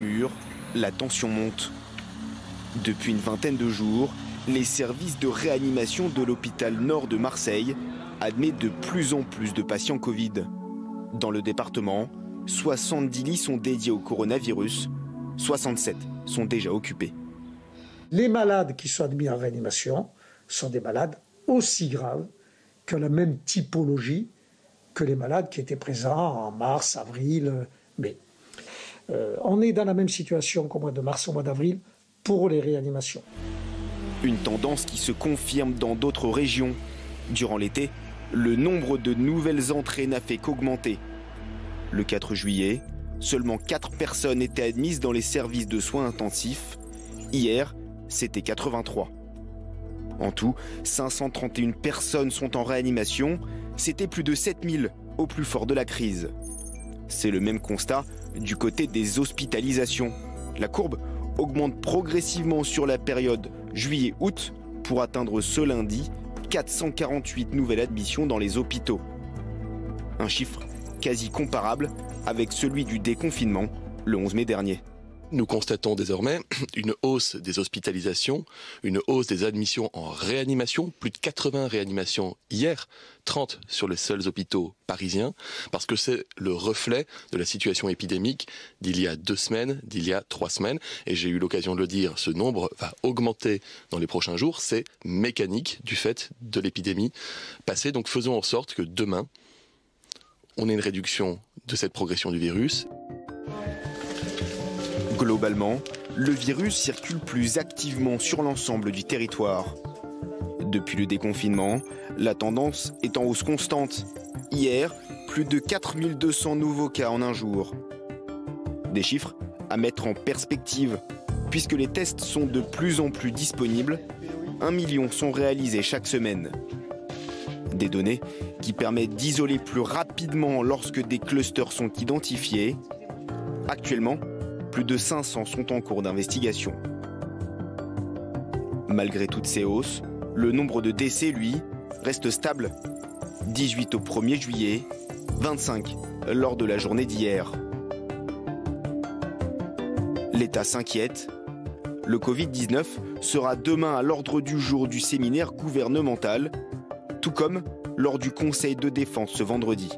La tension monte. Depuis une vingtaine de jours, les services de réanimation de l'hôpital Nord de Marseille admettent de plus en plus de patients Covid. Dans le département, 70 lits sont dédiés au coronavirus, 67 sont déjà occupés. Les malades qui sont admis en réanimation sont des malades aussi graves que la même typologie que les malades qui étaient présents en mars, avril, mai. On est dans la même situation qu'au mois de mars, au mois d'avril, pour les réanimations. Une tendance qui se confirme dans d'autres régions. Durant l'été, le nombre de nouvelles entrées n'a fait qu'augmenter. Le 4 juillet, seulement 4 personnes étaient admises dans les services de soins intensifs. Hier, c'était 83. En tout, 531 personnes sont en réanimation. C'était plus de 7000 au plus fort de la crise. C'est le même constat du côté des hospitalisations. La courbe augmente progressivement sur la période juillet-août pour atteindre ce lundi 448 nouvelles admissions dans les hôpitaux. Un chiffre quasi comparable avec celui du déconfinement le 11 mai dernier. Nous constatons désormais une hausse des hospitalisations, une hausse des admissions en réanimation, plus de 80 réanimations hier, 30 sur les seuls hôpitaux parisiens, parce que c'est le reflet de la situation épidémique d'il y a 2 semaines, d'il y a 3 semaines. Et j'ai eu l'occasion de le dire, ce nombre va augmenter dans les prochains jours. C'est mécanique du fait de l'épidémie passée. Donc faisons en sorte que demain, on ait une réduction de cette progression du virus. Globalement, le virus circule plus activement sur l'ensemble du territoire. Depuis le déconfinement, la tendance est en hausse constante. Hier, plus de 4200 nouveaux cas en un jour. Des chiffres à mettre en perspective, puisque les tests sont de plus en plus disponibles. 1 million sont réalisés chaque semaine. Des données qui permettent d'isoler plus rapidement lorsque des clusters sont identifiés. Actuellement, plus de 500 sont en cours d'investigation. Malgré toutes ces hausses, le nombre de décès, lui, reste stable. 18 au 1er juillet, 25 lors de la journée d'hier. L'État s'inquiète. Le Covid-19 sera demain à l'ordre du jour du séminaire gouvernemental, tout comme lors du Conseil de défense ce vendredi.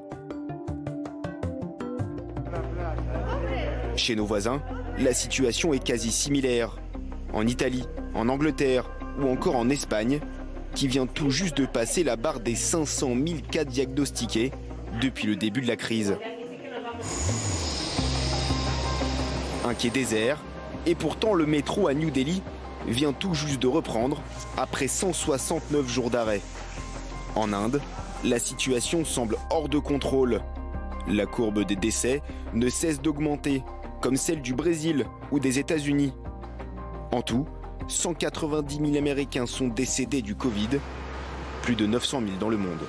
Chez nos voisins, la situation est quasi similaire. En Italie, en Angleterre ou encore en Espagne, qui vient tout juste de passer la barre des 500 000 cas diagnostiqués depuis le début de la crise. Un quai désert, et pourtant le métro à New Delhi vient tout juste de reprendre après 169 jours d'arrêt. En Inde, la situation semble hors de contrôle. La courbe des décès ne cesse d'augmenter, comme celle du Brésil ou des États-Unis. En tout, 190 000 Américains sont décédés du Covid, plus de 900 000 dans le monde.